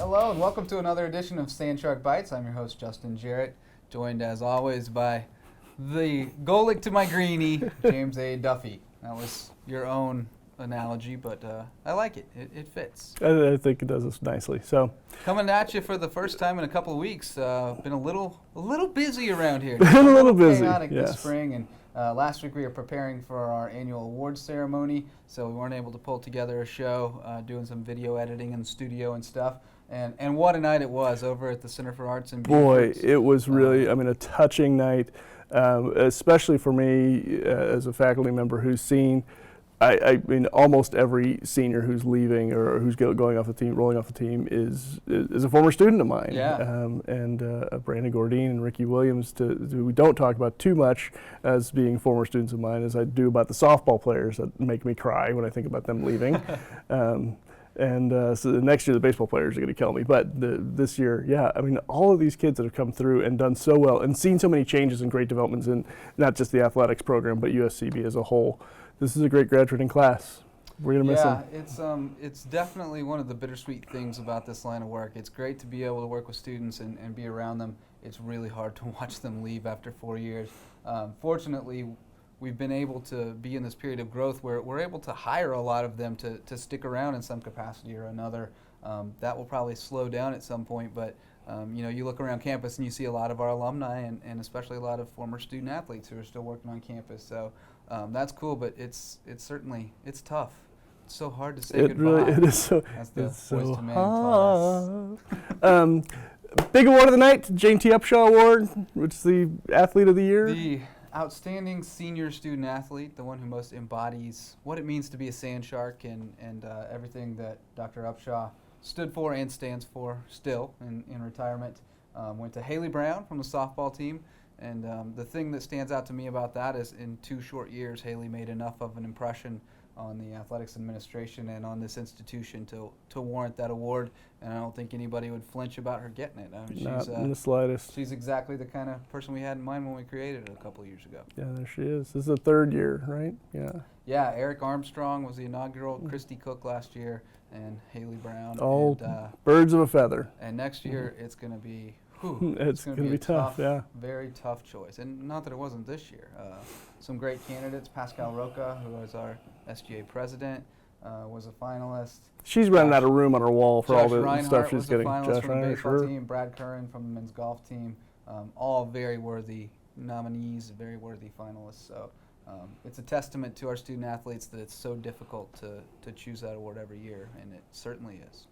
Hello and welcome to another edition of Sand Shark Bites. I'm your host Justin Jarrett, joined as always by the Golic to my greenie, James A. Duffy. That was your own analogy, but I like it. It fits. I think it does this nicely. So coming at you for the first time in a couple of weeks. Been a little busy around here. a little busy. Chaotic yes. this spring, and last week we were preparing for our annual awards ceremony, so we weren't able to pull together a show, doing some video editing in the studio and stuff. And what a night it was over at the Center for Arts and Boy, Beauty. it was really, a touching night, especially for me as a faculty member who's seen, I mean, almost every senior who's leaving or who's going off the team, rolling off the team is a former student of mine. Yeah. Brandon Gordine and Ricky Williams, who we don't talk about too much as being former students of mine, as I do about the softball players that make me cry when I think about them leaving. So the next year the baseball players are going to kill me. But this year, yeah, I mean, all of these kids that have come through and done so well and seen so many changes and great developments in not just the athletics program, but USCB as a whole. This is a great graduating class. We're going to miss them. Yeah, it's definitely one of the bittersweet things about this line of work. It's great to be able to work with students and be around them. It's really hard to watch them leave after 4 years. Fortunately, we've been able to be in this period of growth where we're able to hire a lot of them to stick around in some capacity or another. That will probably slow down at some point, but you look around campus and you see a lot of our alumni and especially a lot of former student athletes who are still working on campus. So that's cool, but it's tough. It's so hard to say goodbye. Really, it is so. As the it's Boys so to Men taught us. Big award of the night, Jane T. Upshaw Award, which is the Athlete of the Year. The outstanding senior student athlete, the one who most embodies what it means to be a sand shark and everything that Dr. Upshaw stood for and stands for still in retirement. Went to Haley Brown from the softball team. And the thing that stands out to me about that is in 2 short years, Haley made enough of an impression on the athletics administration and on this institution to warrant that award. And I don't think anybody would flinch about her getting it. I mean, Not in the slightest. She's exactly the kind of person we had in mind when we created it a couple of years ago. Yeah, there she is. This is the 3rd year, right? Yeah. Yeah, Eric Armstrong was the inaugural, Christy Cook last year, and Haley Brown. All and, birds of a feather. And next year it's going to be it's going to be tough, yeah. Very tough choice. And not that it wasn't this year. Some great candidates. Pascal Roca, who was our SGA president, was a finalist. She's running out of room on her wall for all the Reinhardt stuff she's getting. Josh from the baseball team, Brad Curran from the men's golf team, all very worthy nominees, very worthy finalists. So it's a testament to our student athletes that it's so difficult to choose that award every year, and it certainly is.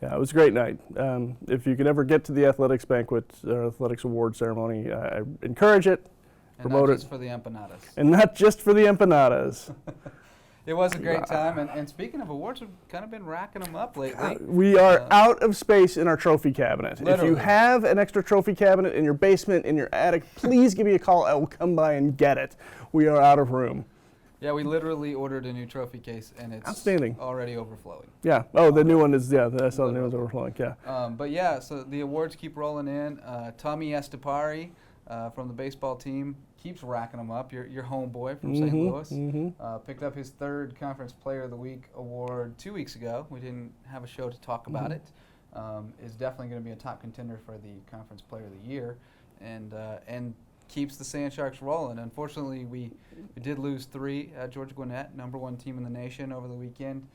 Yeah, it was a great night. If you could ever get to the athletics banquet or athletics award ceremony, I encourage it, promote it. And not just for the empanadas. And not just for the empanadas. It was a great time, and speaking of awards, we've kind of been racking them up lately. We are out of space in our trophy cabinet. Literally. If you have an extra trophy cabinet in your basement, in your attic, please give me a call. I will come by and get it. We are out of room. Yeah, we literally ordered a new trophy case, and it's outstanding. Already overflowing. Yeah. Oh, the new one is, yeah, I saw the new one's overflowing, yeah. But yeah, so the awards keep rolling in. Tommy Estepari from the baseball team keeps racking them up. Your homeboy from St. Louis picked up his 3rd Conference Player of the Week award 2 weeks ago. We didn't have a show to talk about it. Is definitely going to be a top contender for the Conference Player of the Year, and keeps the Sand Sharks rolling. Unfortunately, we did lose 3 at Georgia Gwinnett, #1 team in the nation over the weekend.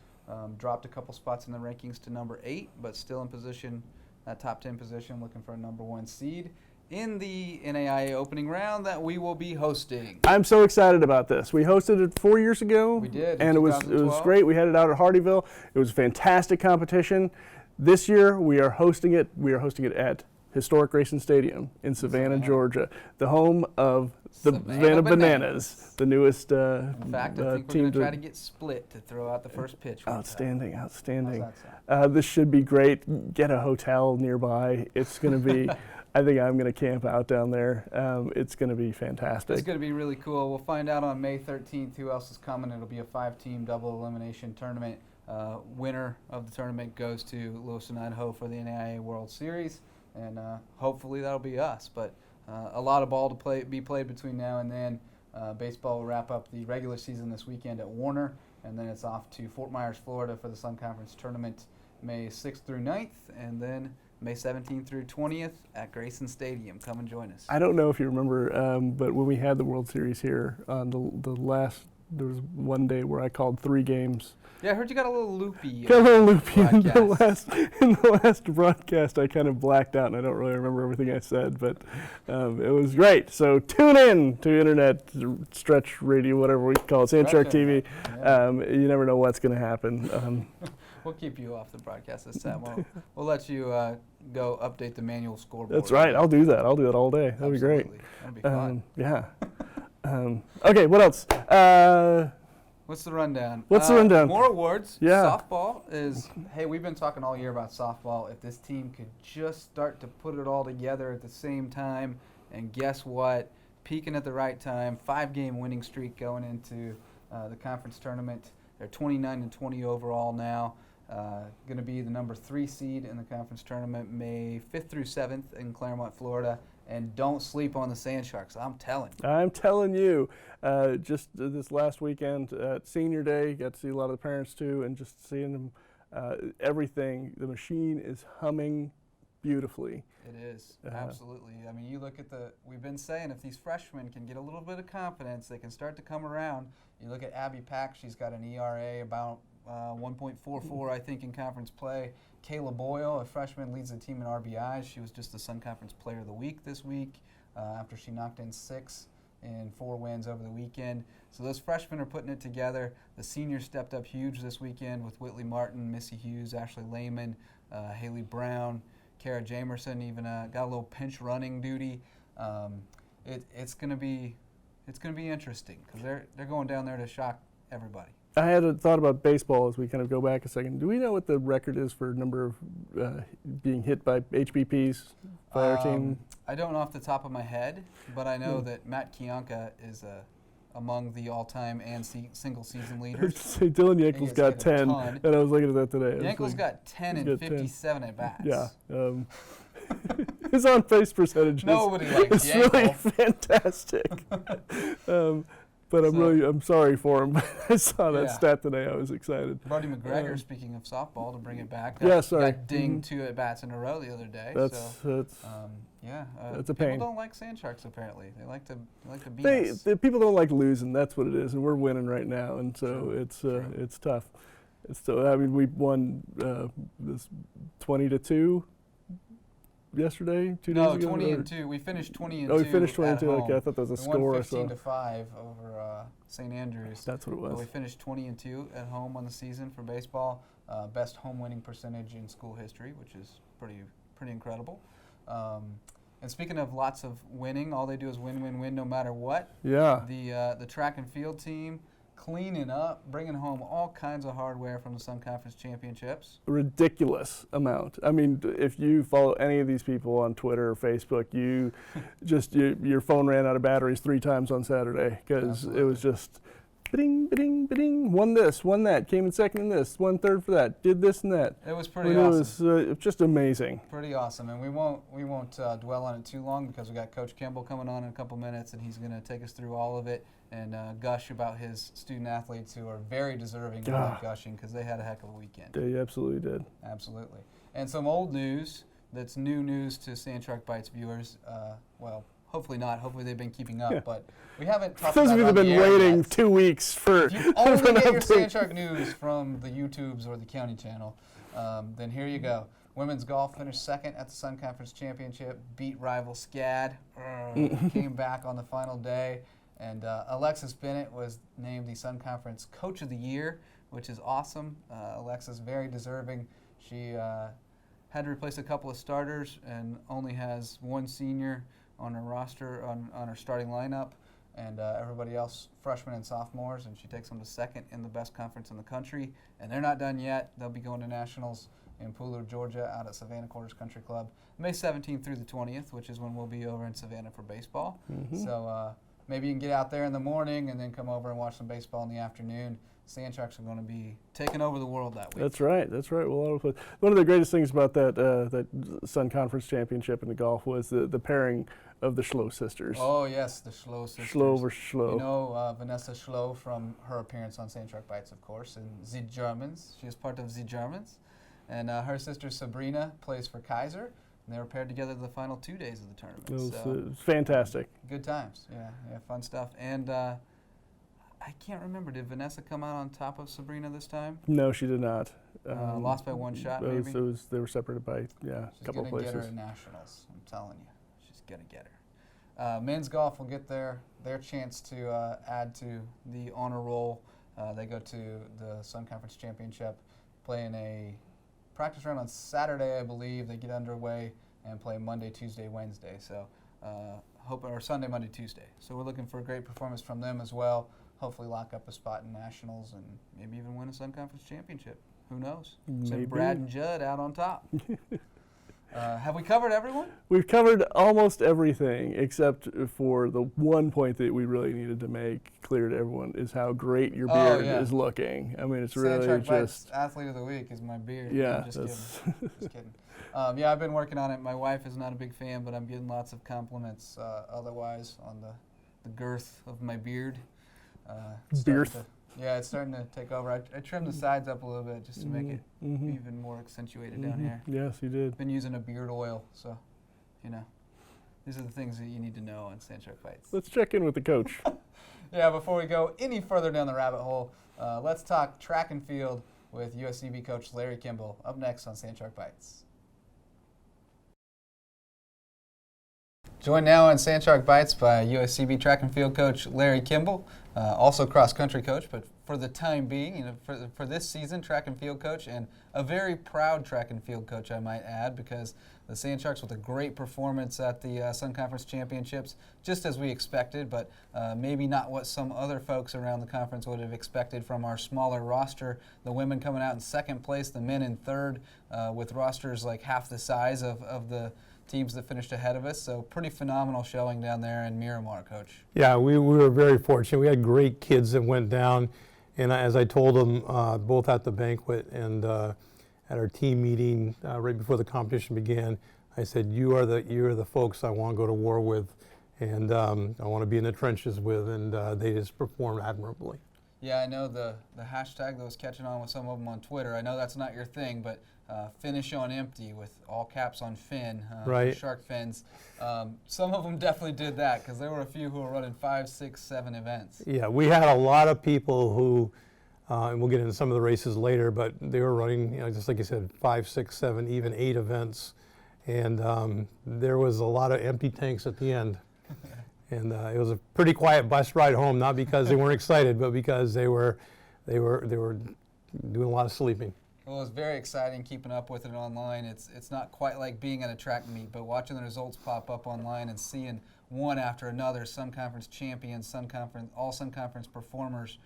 Dropped a couple spots in the rankings to number 8, but still in position, that top 10 position, looking for a #1 seed in the NAIA opening round that we will be hosting. I'm so excited about this. We hosted it 4 years ago. We did, and it was great. We had it out at Hardyville. It was a fantastic competition. This year we are hosting it. We are hosting it at historic Grayson Stadium in Savannah, Georgia, the home of the Savannah Bananas, the newest in fact, I think we're going to try to get split to throw out the first pitch. Outstanding. How's that sound? This should be great. Get a hotel nearby. It's going to be, I think I'm going to camp out down there. It's going to be fantastic. It's going to be really cool. We'll find out on May 13th who else is coming. It'll be a 5-team double elimination tournament. Winner of the tournament goes to Lewiston, Idaho for the NAIA World Series. And hopefully that'll be us. But a lot of ball to be played between now and then. Baseball will wrap up the regular season this weekend at Warner, and then it's off to Fort Myers, Florida for the Sun Conference Tournament May 6th through 9th, and then May 17th through 20th at Grayson Stadium. Come and join us. I don't know if you remember, but when we had the World Series here, on the last, there was one day where I called 3 games. Yeah, I heard you got a little loopy. Got a little loopy in broadcast. in the last broadcast. I kind of blacked out, and I don't really remember everything I said, but it was great. So tune in to Internet Stretch Radio, whatever we call it, Sandshard TV. Yeah. You never know what's going to happen. We'll keep you off the broadcast this time. We'll let you go update the manual scoreboard. That's right. I'll do that. I'll do it all day. That'll be great. That'll be fun. Yeah. Okay, what else? What's the rundown? What's the rundown? More awards. Yeah. Softball is, hey, we've been talking all year about softball. If this team could just start to put it all together at the same time, and guess what? Peaking at the right time, 5-game winning streak going into the conference tournament. They're 29-20 overall now. Going to be the number 3 seed in the conference tournament, May 5th through 7th in Claremont, Florida. And don't sleep on the Sand Sharks, I'm telling you. I'm telling you. Just this last weekend at Senior Day, got to see a lot of the parents too, and just seeing them, everything. The machine is humming beautifully. It is, absolutely. I mean, you look at we've been saying if these freshmen can get a little bit of confidence, they can start to come around. You look at Abby Pack, she's got an ERA about 1.44, I think, in conference play. Kayla Boyle, a freshman, leads the team in RBIs. She was just the Sun Conference Player of the Week this week after she knocked in 6 in 4 wins over the weekend. So those freshmen are putting it together. The seniors stepped up huge this weekend with Whitley Martin, Missy Hughes, Ashley Lehman, Haley Brown, Kara Jamerson even got a little pinch running duty. It's going to be interesting because they're going down there to shock everybody. I had a thought about baseball as we kind of go back a second. Do we know what the record is for number of being hit by HBPs by our team? I don't know off the top of my head, but I know that Matt Kianka is among the all-time and single-season leaders. Dylan Yankel's got 10, and I was looking at that today. Yankel's got 10 and 57 at-bats. Yeah. His on-base percentage Nobody likes is Yankel. really fantastic. But I'm sorry for him. I saw that stat today. I was excited. Buddy McGregor, speaking of softball, to bring it back, got dinged 2 at-bats in a row the other day. That's a pain. People don't like Sand Sharks, apparently. They like to beat us. People don't like losing. That's what it is, and we're winning right now, and so it's tough. I mean, we won this 20-2. Yesterday, 2 days ago? No, 20-2. We finished 20-2. Oh, we finished 20-2. Okay, I thought that was a score. We won 15-5 over St. Andrews. That's what it was. So we finished 20-2 at home on the season for baseball. Best home winning percentage in school history, which is pretty incredible. And speaking of lots of winning, all they do is win, win, win, no matter what. Yeah. The track and field team, cleaning up, bringing home all kinds of hardware from the Sun Conference Championships. A ridiculous amount. I mean, if you follow any of these people on Twitter or Facebook, your phone ran out of batteries 3 times on Saturday because it was just bing, bing, bing, won this, won that, came in second in this, won third for that, did this and that. It was pretty awesome. It was just amazing. Pretty awesome, and we won't dwell on it too long because we got Coach Kimball coming on in a couple minutes, and he's going to take us through all of it and gush about his student athletes who are very deserving of gushing because they had a heck of a weekend. They absolutely did. Absolutely. And some old news that's new news to Sand Shark Bites viewers. Well, hopefully not. Hopefully they've been keeping up, but we haven't talked about it. Those of you that have been waiting yet. 2 weeks for. If you only get your Sand Shark news from the YouTubes or the County Channel, then here you go. Women's golf finished second at the Sun Conference Championship, beat rival SCAD, came back on the final day. And Alexis Bennett was named the Sun Conference Coach of the Year, which is awesome. Alexis, very deserving. She had to replace a couple of starters and only has 1 senior on her roster, on her starting lineup, and everybody else freshmen and sophomores, and she takes them to second in the best conference in the country. And they're not done yet. They'll be going to nationals in Pooler, Georgia, out at Savannah Quarters Country Club, May 17th through the 20th, which is when we'll be over in Savannah for baseball. Mm-hmm. So maybe you can get out there in the morning and then come over and watch some baseball in the afternoon. Sand Sharks are going to be taking over the world that week. That's right. Well, one of the greatest things about that Sun Conference Championship in the golf was the pairing of the Schlo sisters. Oh, yes, the Schlo sisters. Schlo versus Schlo. You know Vanessa Schlo from her appearance on Sand Shark Bites, of course, and the Germans. She was part of the Germans. And her sister Sabrina plays for Kaiser, and they were paired together the final 2 days of the tournament. It was fantastic. Good times, yeah, fun stuff. And I can't remember, did Vanessa come out on top of Sabrina this time? No, she did not. Lost by one shot, maybe? They were separated by, a couple of places. She's going to get her at Nationals, I'm telling you. She's going to get her. Men's golf will get their chance to add to the honor roll. They go to the Sun Conference Championship, playing a practice round on Saturday, I believe. They get underway and play Monday, Tuesday, Wednesday. So or Sunday, Monday, Tuesday. So we're looking for a great performance from them as well. Hopefully lock up a spot in Nationals and maybe even win a Sun Conference Championship. Who knows? Send Brad and Judd out on top. Have we covered everyone? We've covered almost everything except for the one point that we really needed to make clear to everyone is how great your beard is looking. I mean, it's really just... Athlete of the Week is my beard. Yeah. No, just kidding. Just kidding. I've been working on it. My wife is not a big fan, but I'm getting lots of compliments otherwise on the girth of my beard. It's starting to take over. I trimmed the sides up a little bit just to make it even more accentuated down here. Yes, you did. Been using a beard oil, so, these are the things that you need to know on Sandtrack Bites. Let's check in with the coach. Before we go any further down the rabbit hole, let's talk track and field with USCB coach Larry Kimball up next on Sandtrack Bites. Joined now on Sandtrack Bites by USCB track and field coach Larry Kimball, also cross-country coach, but for the time being, for this season, track and field coach, and a very proud track and field coach, I might add, because the Sand Sharks with a great performance at the Sun Conference Championships, just as we expected, but maybe not what some other folks around the conference would have expected from our smaller roster. The women coming out in second place, the men in third, with rosters like half the size of the teams that finished ahead of us. So pretty phenomenal showing down there in Miramar, Coach. Yeah, we were very fortunate. We had great kids that went down, and as I told them both at the banquet and at our team meeting right before the competition began, I said, you are the folks I want to go to war with, and I want to be in the trenches with, and they just performed admirably. Yeah, I know the hashtag that was catching on with some of them on Twitter. I know that's not your thing, but finish on empty with all caps on fin, right. Shark fins. Some of them definitely did that because there were a few who were running 5, 6, 7 events. Yeah, we had a lot of people who, and we'll get into some of the races later, but they were running, just like you said, 5, 6, 7, even 8 events. And there was a lot of empty tanks at the end. And it was a pretty quiet bus ride home, not because they weren't excited, but because they were doing a lot of sleeping. Well, it was very exciting keeping up with it online. It's not quite like being at a track meet, but watching the results pop up online and seeing one after another, Sun Conference champions, all Sun Conference performers,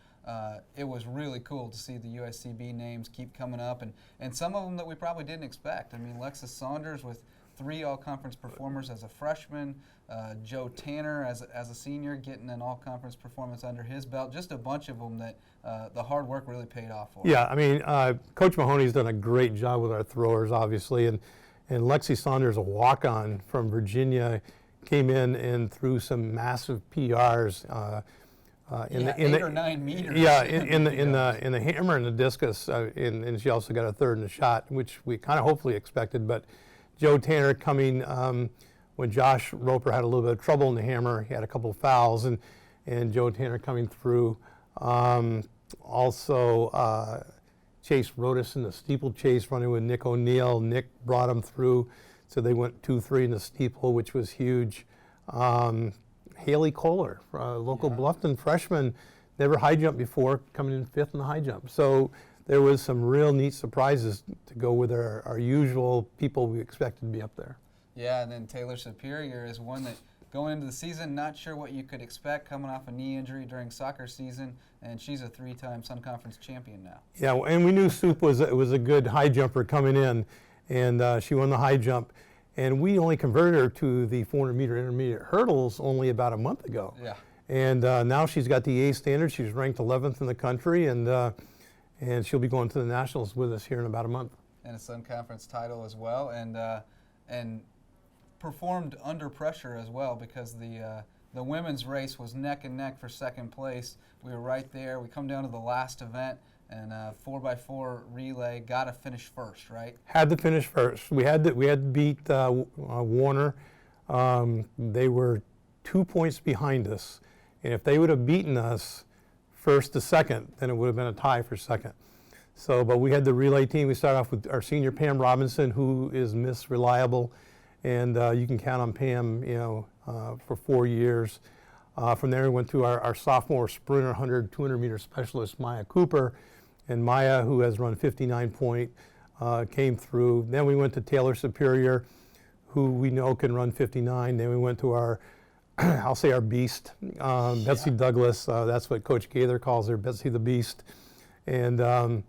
it was really cool to see the USCB names keep coming up, and some of them that we probably didn't expect. I mean, Lexus Saunders with 3 all-conference performers as a freshman, Joe Tanner as a senior getting an all-conference performance under his belt. Just a bunch of them that the hard work really paid off for. Yeah, I mean, Coach Mahoney's done a great job with our throwers, obviously, and Lexi Saunders, a walk-on from Virginia, came in and threw some massive PRs. In the 8 or 9 meters. Yeah, in the hammer and the discus, and she also got a third in the shot, which we kind of hopefully expected, but Joe Tanner coming when Josh Roper had a little bit of trouble in the hammer. He had a couple of fouls, and Joe Tanner coming through. Also, Chase Rodas in the steeplechase running with Nick O'Neill. Nick brought him through, so they went 2-3 in the steeple, which was huge. Haley Kohler, local Bluffton freshman, never high jumped before, coming in 5th in the high jump. So there was some real neat surprises to go with our usual people we expected to be up there. Yeah, and then Taylor Superior is one that going into the season, not sure what you could expect, coming off a knee injury during soccer season, and she's a 3-time Sun Conference champion now. Yeah, and we knew Soup was a good high jumper coming in, and she won the high jump. And we only converted her to the 400-meter intermediate hurdles only about a month ago. Yeah. And now she's got the A standard. She's ranked 11th in the country, and she'll be going to the Nationals with us here in about a month. And a Sun Conference title as well, and performed under pressure as well, because the women's race was neck and neck for second place. We were right there. We come down to the last event, and 4x4 relay got to finish first, right? Had to finish first. We had to beat Warner. They were 2 points behind us, and if they would have beaten us first to second, then it would have been a tie for second. So, but we had the relay team. We started off with our senior Pam Robinson, who is Miss Reliable, and you can count on Pam, for 4 years. From there, we went to our sophomore sprinter, 100, 200 meter specialist, Maya Cooper, and Maya, who has run 59 point, came through. Then we went to Taylor Superior, who we know can run 59. Then we went to our, I'll say our beast, Betsy Douglas. That's what Coach Gaither calls her, Betsy the Beast. And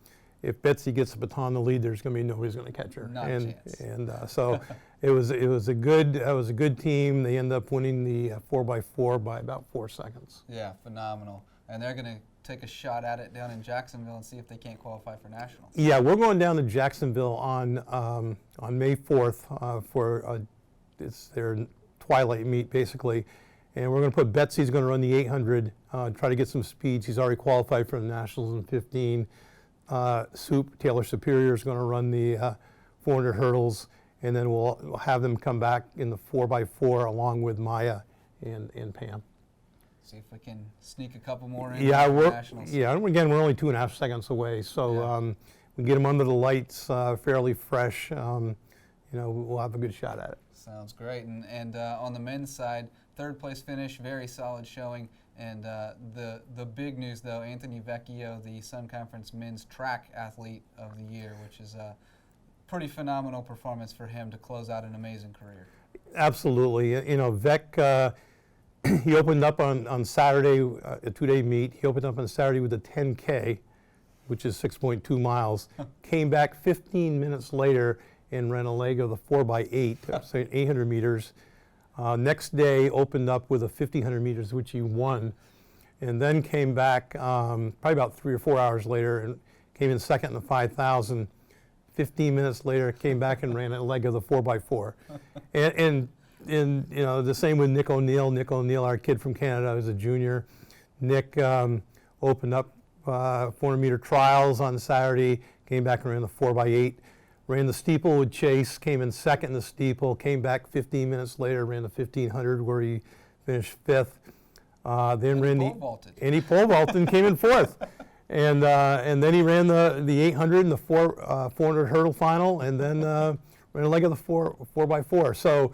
if Betsy gets the baton to lead, there's going to be nobody's going to catch her. Not a chance. And so it was a good team. They ended up winning the 4x4 by about 4 seconds. Yeah, phenomenal. And they're going to take a shot at it down in Jacksonville and see if they can't qualify for nationals. Yeah, we're going down to Jacksonville on May 4th for it's their twilight meet basically, and we're going to put Betsy's going to run the 800, try to get some speed. She's already qualified for the nationals in 15. Taylor Superior is going to run the 400 hurdles, and then we'll have them come back in the 4x4 along with Maya and Pam. See if we can sneak a couple more in. Yeah, nationals. Again, we're only 2.5 seconds away, so we get them under the lights, fairly fresh. We'll have a good shot at it. Sounds great. And on the men's side, third place finish, very solid showing. And the big news, though, Anthony Vecchio, the Sun Conference Men's Track Athlete of the Year, which is a pretty phenomenal performance for him to close out an amazing career. Absolutely. Vec, he opened up on Saturday, a 2-day meet. He opened up on Saturday with a 10K, which is 6.2 miles. Came back 15 minutes later and ran a leg of the 4x8, so 800 meters. Next day, opened up with a 1,500 meters, which he won, and then came back probably about 3 or 4 hours later and came in second in the 5,000. 15 minutes later, came back and ran a leg of the 4x4. And the same with Nick O'Neill. Nick O'Neill, our kid from Canada, who's a junior. Nick opened up 400 meter trials on Saturday, came back and ran the 4x8. Ran the steeple with Chase, came in second in the steeple, came back 15 minutes later, ran the 1,500 where he finished 5th. Then ran pole vaulted. And he pole vaulted and came in 4th. And then he ran the 800 and the 400 hurdle final, and then ran a leg of the 4x4. So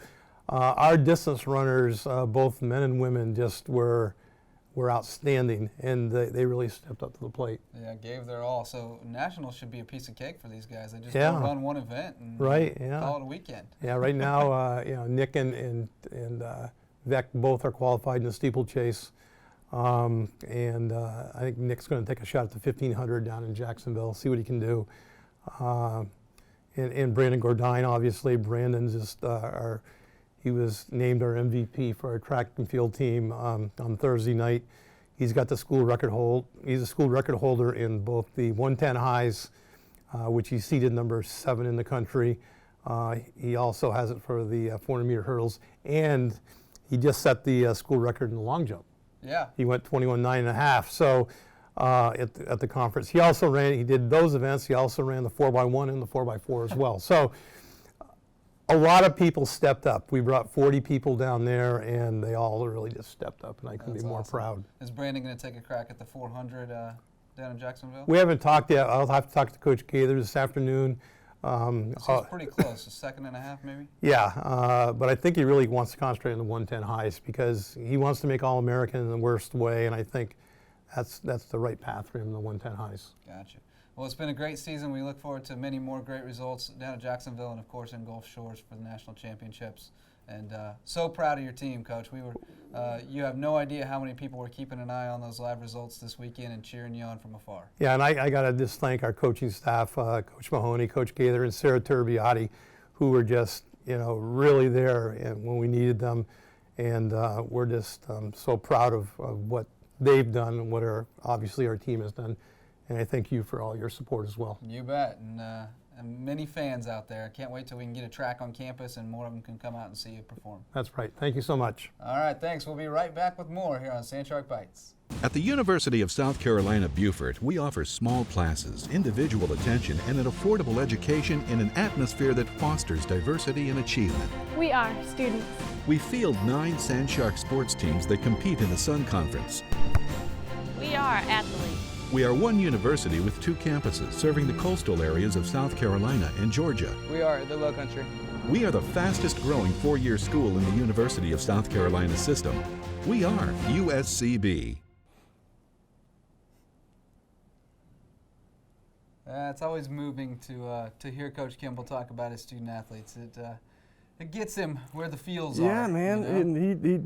our distance runners, both men and women, just were outstanding, and they really stepped up to the plate. Yeah, gave their all. So nationals should be a piece of cake for these guys. They just Yeah. run one event and Right, yeah. call it a weekend. Yeah, right now, Nick and Vec both are qualified in the steeplechase, and I think Nick's going to take a shot at the 1,500 down in Jacksonville, see what he can do. And Brandon Gordine, obviously, Brandon's just he was named our MVP for our track and field team on Thursday night. He's got the school record hold. He's a school record holder in both the 110 highs, which he seeded number 7 in the country. He also has it for the 400 meter hurdles, and he just set the school record in the long jump. Yeah. He went 21.9.5. So at the conference, he did those events. He also ran the 4x1 and the 4x4 as well. So a lot of people stepped up. We brought 40 people down there, and they all really just stepped up, and I couldn't be more proud. Is Brandon going to take a crack at the 400 down in Jacksonville? We haven't talked yet. I'll have to talk to Coach Gaither this afternoon. So it's pretty close, a second and a half maybe? Yeah, but I think he really wants to concentrate on the 110 highs because he wants to make All-American in the worst way, and I think that's the right path for him, the 110 highs. Gotcha. Well, it's been a great season. We look forward to many more great results down at Jacksonville and, of course, in Gulf Shores for the national championships. And so proud of your team, Coach. You have no idea how many people were keeping an eye on those live results this weekend and cheering you on from afar. Yeah, and I got to just thank our coaching staff, Coach Mahoney, Coach Gaither, and Sarah Turbiotti, who were just, really there and when we needed them. And we're just so proud of what they've done and what obviously our team has done. And I thank you for all your support as well. You bet. And many fans out there. I can't wait till we can get a track on campus and more of them can come out and see you perform. That's right. Thank you so much. All right, thanks. We'll be right back with more here on Sand Shark Bites. At the University of South Carolina, Beaufort, we offer small classes, individual attention, and an affordable education in an atmosphere that fosters diversity and achievement. We are students. We field 9 Sand Shark sports teams that compete in the Sun Conference. We are athletes. We are one university with 2 campuses serving the coastal areas of South Carolina and Georgia. We are the Low Country. We are the fastest growing 4-year school in the University of South Carolina system. We are USCB. It's always moving to hear Coach Kimball talk about his student athletes. It gets him where the feels are. Yeah, man. And he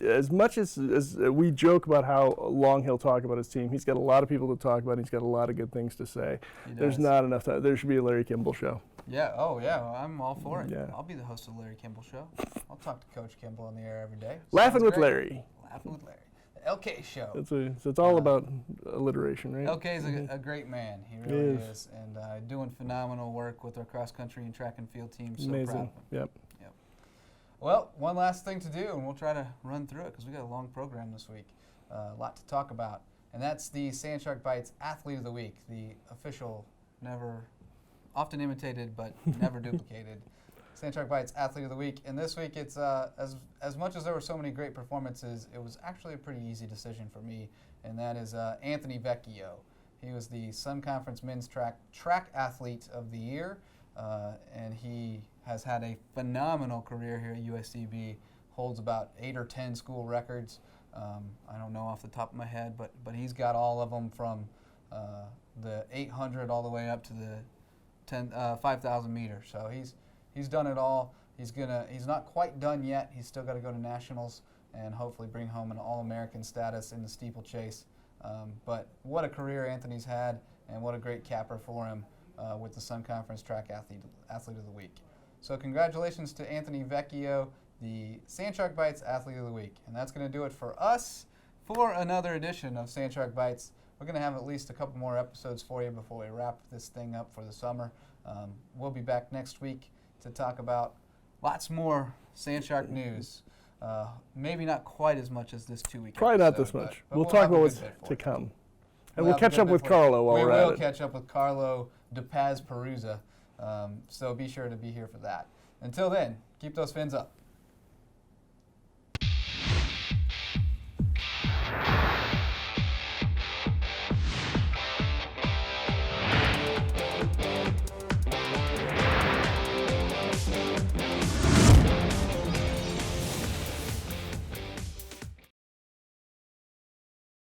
as much as we joke about how long he'll talk about his team, he's got a lot of people to talk about. He's got a lot of good things to say. There's not enough time. There should be a Larry Kimball show. Yeah. Oh, yeah. I'm all for it. Yeah. I'll be the host of the Larry Kimball show. I'll talk to Coach Kimball on the air every day. Laughing Sounds with great. Larry. Laughing with Larry. The LK show. So it's all about alliteration, right? LK is a great man. He really is. And doing phenomenal work with our cross country and track and field teams. So proud of Amazing. him. Yep. Well, one last thing to do, and we'll try to run through it because we got a long program this week. A lot to talk about. And that's the Sand Shark Bites Athlete of the Week, the official, never, often imitated but never duplicated Sand Shark Bites Athlete of the Week. And this week, it's as much as there were so many great performances, it was actually a pretty easy decision for me, and that is Anthony Vecchio. He was the Sun Conference Men's Track Athlete of the Year, and he has had a phenomenal career here at USCB, holds about 8 or 10 school records. I don't know off the top of my head, but he's got all of them from the 800 all the way up to the 5,000 meters. So he's done it all. He's not quite done yet. He's still got to go to nationals and hopefully bring home an All-American status in the steeplechase. But what a career Anthony's had, and what a great capper for him with the Sun Conference Track Athlete of the Week. So congratulations to Anthony Vecchio, the Sand Shark Bites Athlete of the Week. And that's going to do it for us for another edition of Sand Shark Bites. We're going to have at least a couple more episodes for you before we wrap this thing up for the summer. We'll be back next week to talk about lots more Sand Shark news. Maybe not quite as much as this 2-week Probably episode, not this much. but We'll talk have a about good what's bit for to you. come. And we'll have a catch good up bit with for you. Carlo while we're at it. We will catch up with Carlo de Paz Perusa, so be sure to be here for that. Until then, keep those fins up.